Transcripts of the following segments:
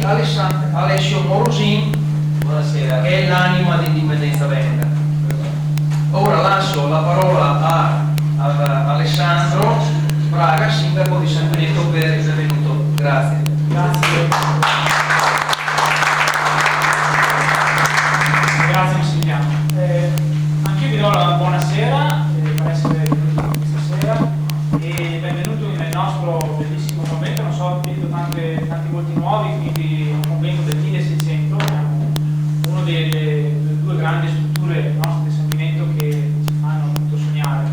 Alessio Morosin, buonasera, che è l'anima di Indipendenza Veneta. Ora lascio la parola ad Alessandro Braga, sindaco di San Benedetto, per il intervenuto. Grazie. Grazie Massimiliano. Anch'io vi do la buonasera per essere venuti qui stasera e benvenuto nel nostro bellissimo convento. Non so, vedo tanti volti nuovi, quindi un convento del 1600, uno delle due grandi strutture nostre di San Benedetto che ci fanno appunto sognare.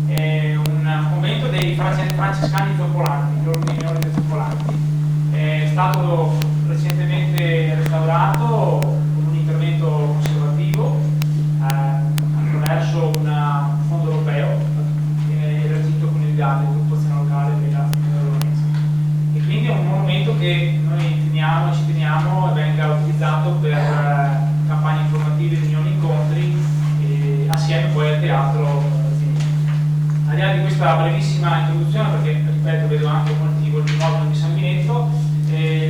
È un convento dei francescani zoppolanti, gli ordini minori dei zoppolanti. È stato recentemente restaurato con un intervento conservativo attraverso un fondo europeo che è elargito con il GAL, il gruppo azione locale della Veronese. E quindi è un monumento che noi ci teniamo e venga utilizzato per campagne informative, riunioni, incontri e assieme poi al teatro. Al di là di questa brevissima introduzione, perché ripeto vedo anche molti volti nuovi di San Benedetto,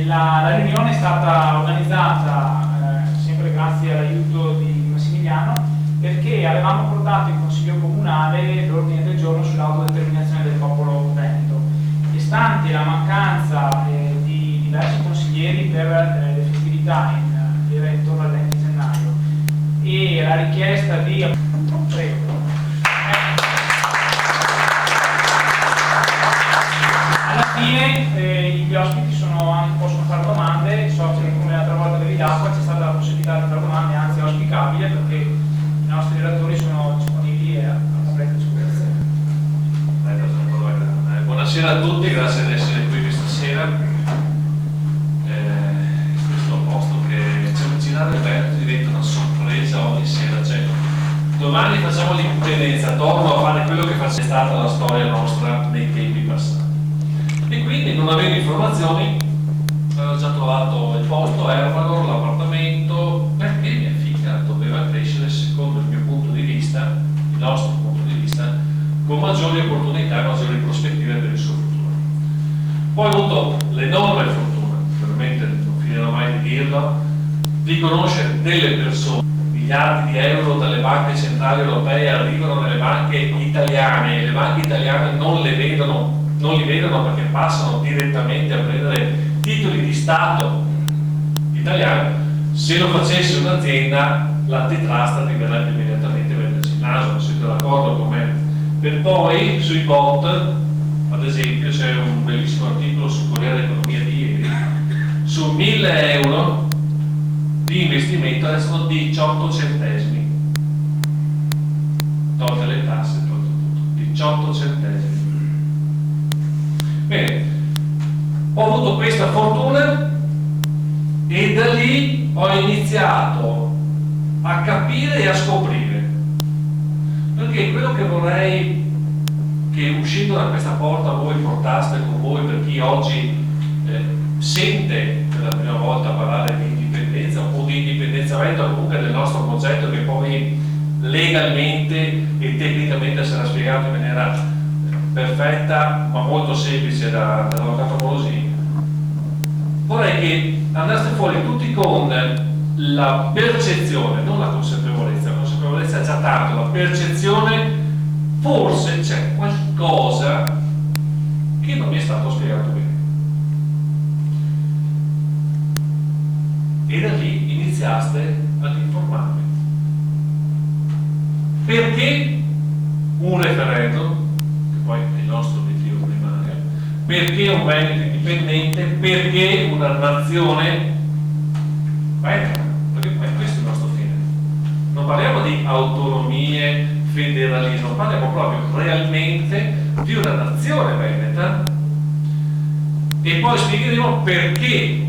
la riunione è stata organizzata sempre grazie all'aiuto di Massimiliano, perché avevamo portato in Consiglio Comunale l'ordine del giorno sull'autodeterminazione del popolo veneto, e stante la mancanza di diversi consiglieri per le festività era intorno al 20 gennaio e la richiesta di alla fine gli ospiti possono fare domande. So che come l'altra volta avevi d'acqua c'è stata la possibilità di fare domande, anzi è auspicabile perché i nostri relatori sono disponibili a completa discussione. Buonasera a tutti, grazie di essere qui questa sera. Questo posto che c'è un girare aperto diventa una sorpresa ogni sera. Cioè, domani facciamo l'indipendenza, torno a fare quello che è stata la storia nostra nei tempi passati. E quindi, non avendo informazioni, avevo già trovato il posto, Ermanor, l'appartamento, perché mia figlia doveva crescere, secondo il mio punto di vista, il nostro punto di vista, con maggiori opportunità e maggiori prospettive per il suo futuro. Poi ho avuto l'enorme fortuna, veramente non finirò mai di dirlo, di conoscere delle persone. Miliardi di euro dalle banche centrali europee arrivano nelle banche italiane e le banche italiane non li vedono perché passano direttamente a prendere titoli di Stato italiani. Se lo facesse un'azienda, l'antitrust arriverebbe immediatamente a metterci il naso, siete d'accordo con me? Per poi sui bot, ad esempio, c'è un bellissimo articolo sul Corriere dell'Economia di ieri, su 1000 euro di investimento restano 18 centesimi, tolte le tasse, tolto tutto, 18 centesimi. Bene, ho avuto questa fortuna e da lì ho iniziato a capire e a scoprire, perché quello che vorrei che uscendo da questa porta voi portaste con voi, per chi oggi sente per la prima volta parlare di indipendenza o di indipendenza veneta, o comunque del nostro progetto che poi legalmente e tecnicamente sarà spiegato in maniera perfetta ma molto semplice dall'avvocato Morosin. Vorrei che andaste fuori tutti con la percezione, non la consapevolezza è già tanto, la percezione, forse c'è qualcosa che non mi è stato spiegato bene. E da lì iniziaste ad informarmi. Perché un referendum, che poi è il nostro obiettivo primario, perché un Veneto indipendente, perché una nazione veneta, perché poi questo è il nostro fine. Non parliamo di autonomie, federalismo, parliamo proprio realmente di una nazione veneta e poi spiegheremo perché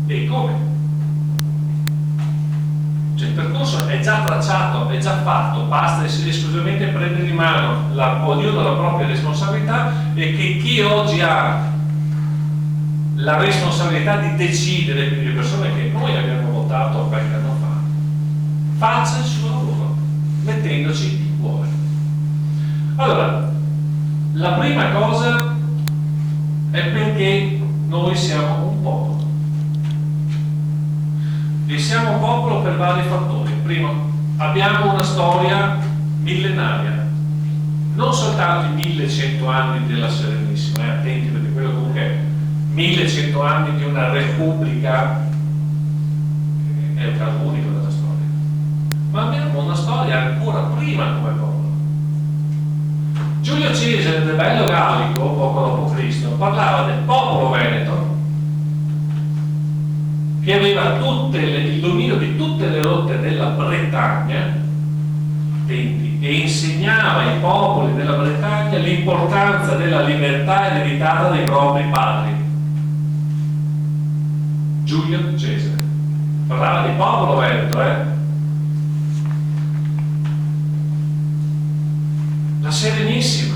e come. Cioè il percorso è già tracciato, è già fatto, basta esclusivamente prendere in mano ognuno la propria responsabilità, e che chi oggi ha la responsabilità di decidere, quindi le persone che noi abbiamo votato qualche anno fa, faccia il suo lavoro mettendoci il cuore. Allora, la prima cosa è perché noi siamo un popolo. E siamo popolo per vari fattori. Primo, abbiamo una storia millenaria, non soltanto i 1100 anni della Serenissima, attenti, perché quello comunque è 1100 anni di una repubblica, è un caso unico della storia, ma abbiamo una storia ancora prima come popolo. Giulio Cesare nel Bello Gallico, poco dopo Cristo, parlava del popolo veneto che aveva il dominio di tutte le rotte della Bretagna, e insegnava ai popoli della Bretagna l'importanza della libertà ereditata dai propri padri. Giulio Cesare parlava di popolo veneto, La Serenissima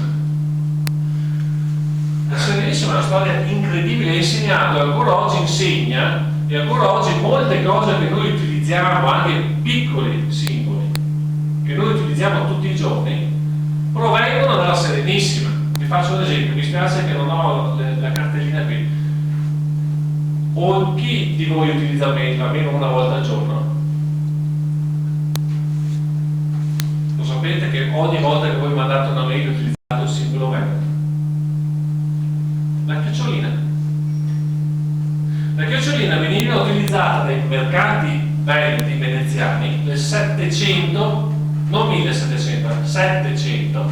è una storia incredibile, ha insegnato, e ancora oggi insegna, e ancora oggi molte cose che noi utilizziamo, anche piccoli simboli che noi utilizziamo tutti i giorni, provengono dalla Serenissima. Vi faccio un esempio, mi spiace che non ho la cartellina qui. O chi di voi utilizza mail almeno una volta al giorno? Lo sapete che ogni volta che voi mandate una mail utilizzate il simbolo veneto. La chiocciolina veniva utilizzata dai mercanti veneti veneziani nel 700, non 1700, 700,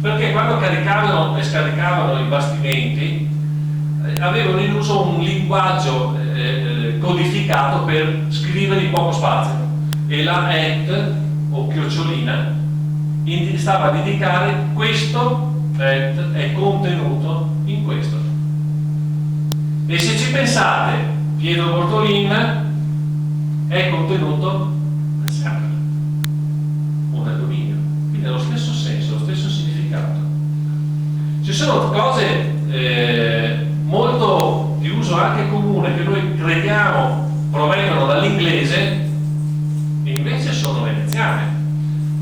perché quando caricavano e scaricavano i bastimenti avevano in uso un linguaggio codificato per scrivere in poco spazio, e la et o chiocciolina stava a indicare questo et è contenuto in questo. E se ci pensate, Pietro Bortolin è contenuto nel sacro, o nel dominio, quindi ha lo stesso senso, lo stesso significato. Ci sono cose molto di uso anche comune che noi crediamo provengono dall'inglese e invece sono veneziane.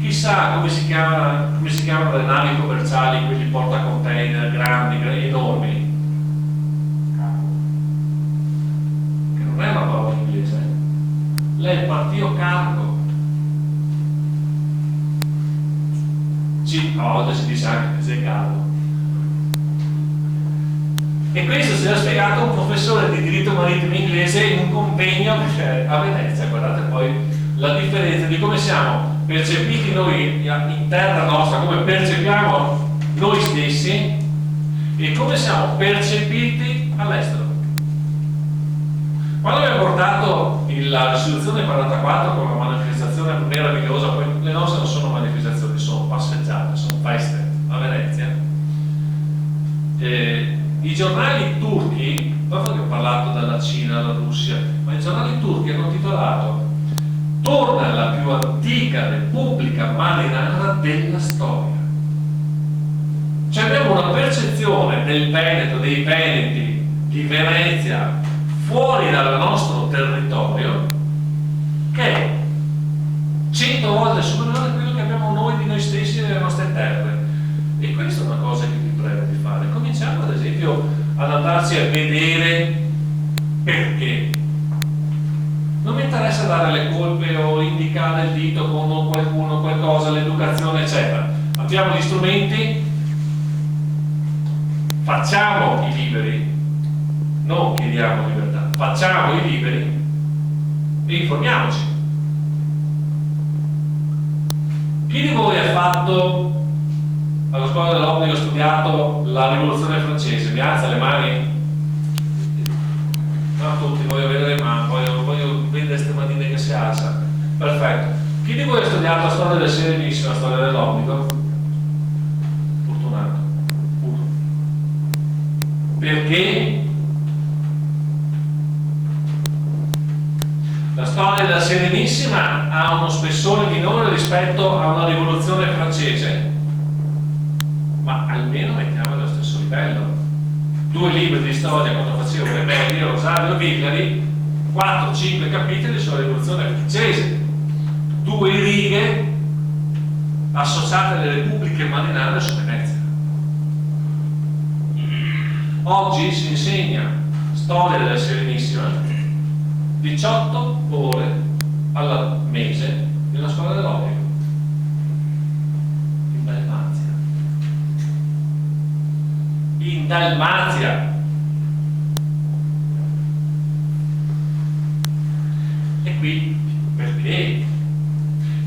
Chissà come si chiamano le navi commerciali, quelli portacontainer grandi, enormi, che non è una parola inglese, lei è il partito cargo. A volte si dice anche che sei cargo. E questo se l'ha spiegato un professore di diritto marittimo inglese in un convegno a Venezia. Guardate poi la differenza di come siamo percepiti noi in terra nostra, come percepiamo noi stessi e come siamo percepiti all'estero. Quando abbiamo portato la risoluzione 44 come una manifestazione meravigliosa, poi le nostre non sono manifestazioni, sono passeggiate, sono feste a Venezia, i giornali turchi, dopo che ho parlato dalla Cina, dalla Russia, ma i giornali turchi hanno titolato "Torna la più antica repubblica marinara della storia". Cioè abbiamo una percezione del Veneto, dei Veneti, di Venezia, fuori dal nostro territorio, che è 100 volte superiore a quello che abbiamo noi di noi stessi e delle nostre terre. E questa è una cosa che vi prego di fare. Cominciamo ad esempio ad andarci a vedere perché. Non mi interessa dare le colpe o indicare il dito con qualcuno, qualcosa, l'educazione eccetera. Abbiamo gli strumenti, facciamo i liberi, non chiediamo libertà, facciamo i liberi e informiamoci. Chi di voi ha fatto alla scuola dell'obbligo, studiato la rivoluzione francese? Mi alza le mani? Non tutti, voglio vedere le mani, voglio vedere queste manine che si alzano. Perfetto. Chi di voi ha studiato la storia del Serenissimo, la storia dell'obbligo? Fortunato. Perché la storia della Serenissima ha uno spessore minore rispetto a una rivoluzione francese, ma almeno mettiamo allo stesso livello. 2 libri di storia quando facevo Rebelli, Rosario Villari, 4-5 capitoli sulla rivoluzione francese, 2 righe associate alle repubbliche marinare su Venezia. Oggi si insegna storia della Serenissima 18 ore al mese nella scuola dell'obbligo in Dalmazia. In Dalmazia. E qui perché?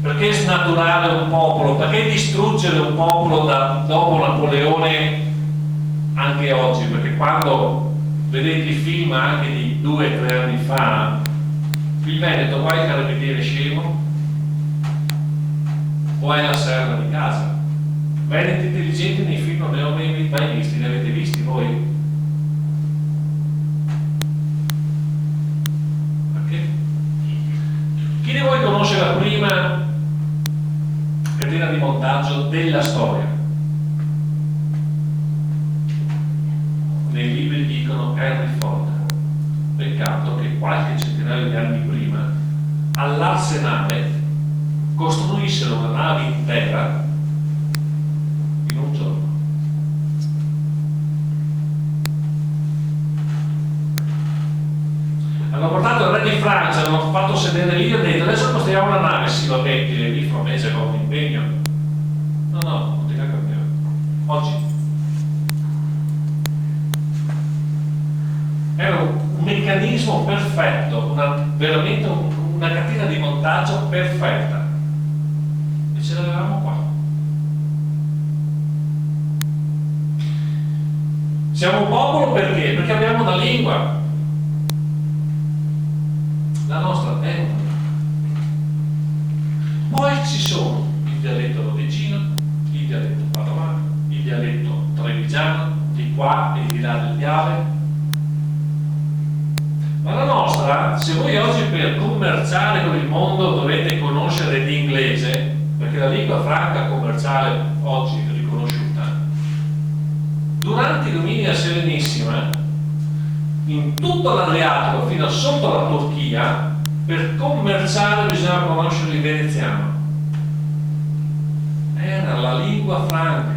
Perché snaturare un popolo? Perché distruggere un popolo dopo Napoleone anche oggi? Perché quando vedete i film anche di 2 o 3 anni fa, il Veneto qua è il carabiniere scemo o è la serva di casa? Veneti intelligenti nei film non ne ho mai visti, ne avete visti voi? Perché? Chi di voi conosce la prima catena di montaggio della storia? Nei libri dicono Henry Ford. Peccato che qualche centinaio di anni prima all'Arsenale costruissero una nave intera in un giorno. Hanno portato il re di Francia, l'hanno fatto sedere lì e hanno detto adesso costruiamo una nave. Sì, vabbè, il francese con un impegno. No, non ti cambiare. Oggi era un meccanismo perfetto, veramente una catena di montaggio perfetta. E ce l'avevamo qua. Siamo un popolo perché? Perché abbiamo una lingua. La nostra è una. Poi ci sono il dialetto rodegino, il dialetto padovano, il dialetto trevigiano, di qua e di là del Piave. Ma la nostra, se voi oggi per commerciare con il mondo dovete conoscere l'inglese, perché la lingua franca commerciale oggi è riconosciuta, durante i domini a Serenissima, in tutto l'Adriatico fino a sotto la Turchia, per commerciare bisognava conoscere il veneziano. Era la lingua franca.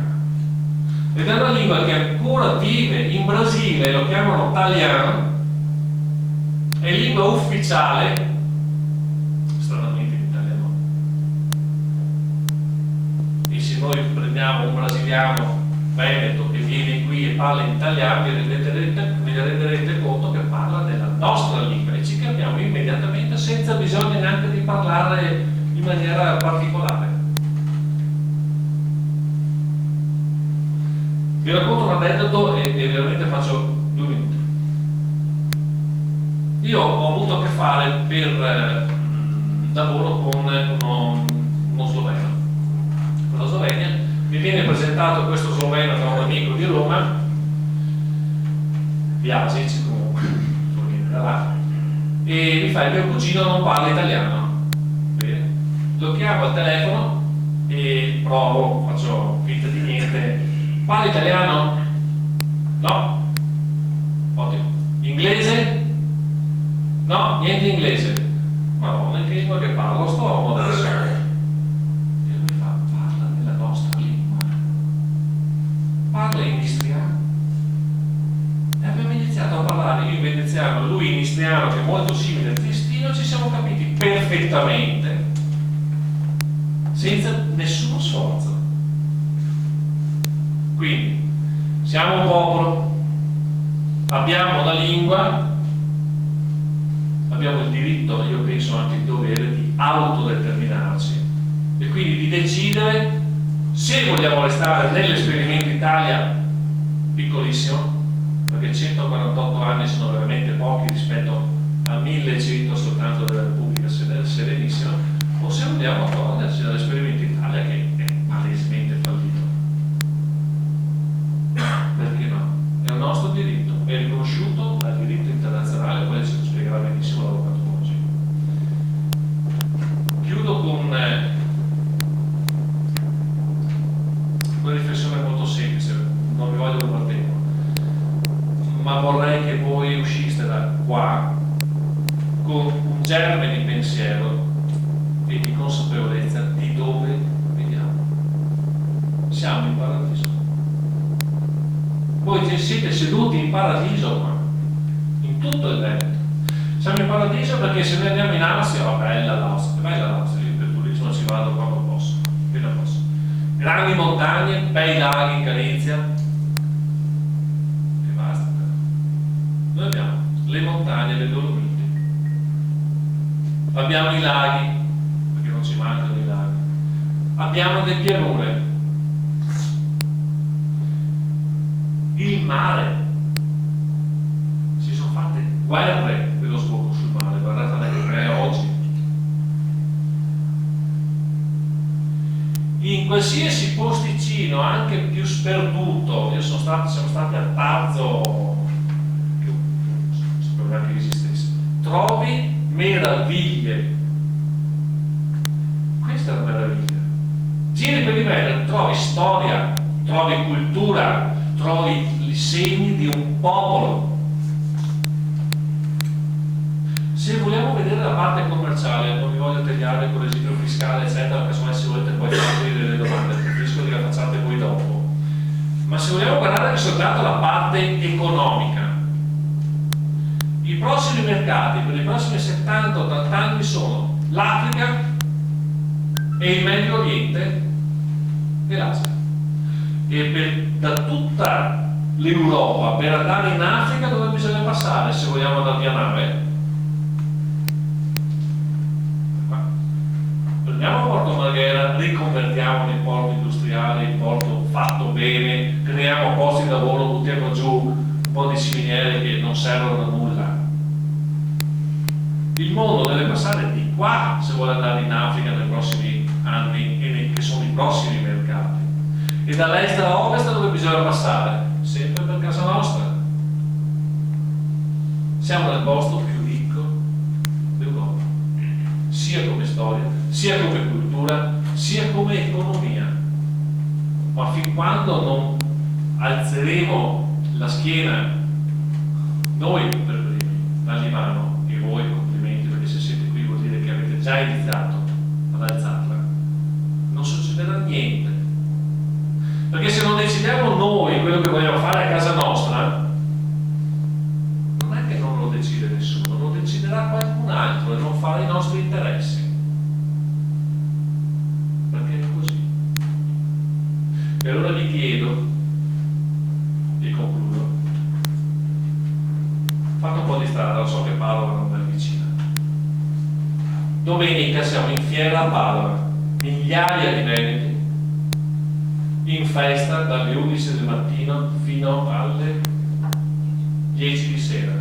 Ed è una lingua che ancora vive in Brasile, lo chiamano italiano, è lingua ufficiale, stranamente in italiano. E se noi prendiamo un brasiliano veneto che viene qui e parla in italiano, vi renderete conto che parla della nostra lingua e ci capiamo immediatamente senza bisogno neanche di parlare in maniera particolare. Vi racconto un aneddoto e veramente faccio 2 minuti. Io ho avuto a che fare per lavoro con uno sloveno. Con la Slovenia mi viene presentato questo sloveno da un amico di Roma, Biasic comunque, viene da là, e mi fa: il mio cugino non parla italiano. Bene. Lo chiamo al telefono e provo, faccio finta di niente. Parla italiano? No? Ottimo. Inglese? No, niente inglese. Ma non è che lingua che parlo, sto adesso. E lui fa: parla nella nostra lingua. Parla in istriano. E abbiamo iniziato a parlare io in veneziano, lui in istriano, che è molto simile al triestino, ci siamo capiti perfettamente, senza nessuno sforzo. Quindi siamo un popolo, abbiamo la lingua, abbiamo il diritto, io penso anche il dovere, di autodeterminarci e quindi di decidere se vogliamo restare nell'esperimento Italia piccolissimo, perché 148 anni sono veramente pochi rispetto a 1100 soltanto della Repubblica Serenissima, o se vogliamo toglierci dall'esperimento Italia che è palesemente fallito. Perché no? È un nostro diritto, è riconosciuto dal diritto internazionale, poi ci spiegherà benissimo l'avvocato oggi. Chiudo con una riflessione molto semplice, non vi voglio rubare tempo, ma vorrei che voi usciste da qua con un germe di pensiero e di consapevolezza di dove veniamo. Siamo in paradiso. Voi siete seduti in paradiso qua, in tutto il Veneto. Siamo in paradiso perché se noi andiamo in Austria, oh, bella l'Austria, io per turismo ci vado quando posso, appena posso. Grandi montagne, bei laghi in Galizia, e basta. Noi abbiamo le montagne dei Dolomiti, abbiamo i laghi, perché non ci mancano i laghi, abbiamo le pianure, il mare, si sono fatte guerre dello sbocco sul mare, guardate oggi. In qualsiasi posticino, anche più sperduto, siamo stati a Tarzo, spero neanche che esistesse, trovi meraviglie. Questa è la meraviglia. Giri per il Veneto, trovi storia, trovi cultura, trovi i segni di un popolo. Se vogliamo vedere la parte commerciale, non vi voglio tagliare con l'esempio fiscale, eccetera, perché se volete poi farvi delle domande, preferisco che la facciate voi dopo. Ma se vogliamo guardare soltanto la parte economica, i prossimi mercati per i prossimi 70-80 anni sono l'Africa e il Medio Oriente e l'Asia. E da tutta l'Europa per andare in Africa dove bisogna passare se vogliamo andare via nave? Prendiamo Porto Marghera, riconvertiamo in porto industriale, in porto fatto bene, creiamo posti di lavoro, buttiamo giù un po' di ciminiere che non servono a nulla. Il mondo deve passare di qua se vuole andare in Africa nei prossimi anni, che sono i prossimi mercati. E dall'est a ovest dove bisogna passare? Sempre per casa nostra. Siamo nel posto più ricco d'Europa, sia come storia, sia come cultura, sia come economia. Ma fin quando non alzeremo la schiena, noi per primi, dall'imano, e voi complimenti, perché se siete qui vuol dire che avete già iniziato ad alzarla, non succederà niente. Perché se non decidiamo noi quello che vogliamo fare a casa nostra, non è che non lo decide nessuno, lo deciderà qualcun altro e non farà i nostri interessi. Perché è così. E allora vi chiedo, e concludo, fate un po' di strada, lo so che Padova non è vicina. Domenica siamo in fiera a Padova, migliaia di veneti, in festa dalle 11 del mattino fino alle 10 di sera.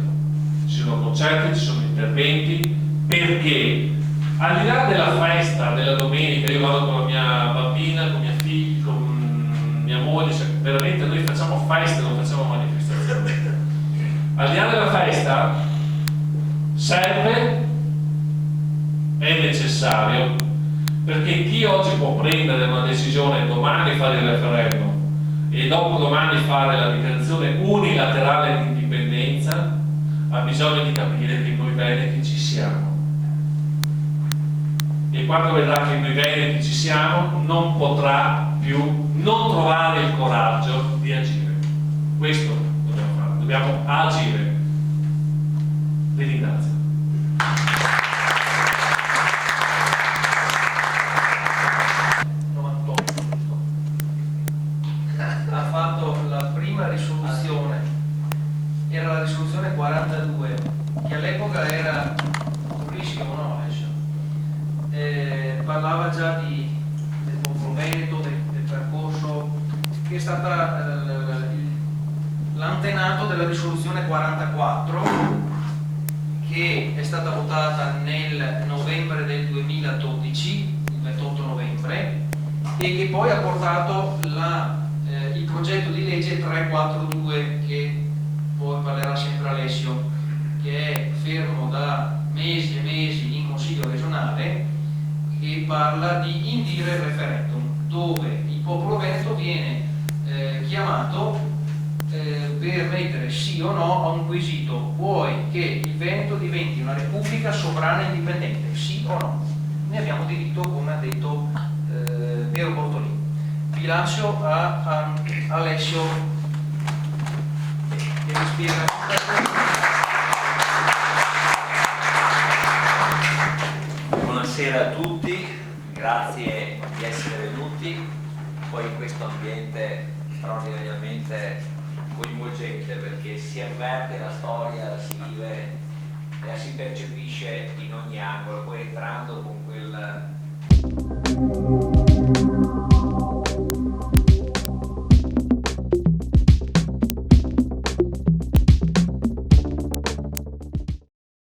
Ci sono concerti, ci sono interventi, perché al di là della festa della domenica, io vado con la mia bambina, con mia figlia, con mia moglie, cioè veramente noi facciamo feste, non facciamo manifestazioni. Al di là della festa serve, è necessario, perché chi oggi può prendere una decisione, domani fare il referendum e dopodomani fare la dichiarazione unilaterale di indipendenza, ha bisogno di capire che noi veneti ci siamo. E quando vedrà che noi veneti ci siamo, non potrà più non trovare il coraggio di agire. Questo dobbiamo fare, dobbiamo agire. Vi ringrazio. Ha fatto la prima risoluzione, era la risoluzione 42, che all'epoca era purissimo, no? Parlava già del popolo veneto, del percorso, che è stata l'antenato della risoluzione 44, che è stata votata nel novembre del 2012, il 28 novembre, e che poi ha portato il progetto di legge 342, che poi parlerà sempre Alessio, che è fermo da mesi e mesi in Consiglio regionale, che parla di indire il referendum, dove il popolo veneto viene chiamato per mettere sì o no a un quesito: vuoi che il Veneto diventi una repubblica sovrana e indipendente, sì o no? Ne abbiamo diritto, come ha detto Piero Bortolini. Vi lascio a Alessio che vi spiega. Buonasera a tutti, grazie di essere venuti, poi in questo ambiente straordinariamente coinvolgente, perché si avverte la storia, la si vive e la si percepisce in ogni angolo, poi entrando con quel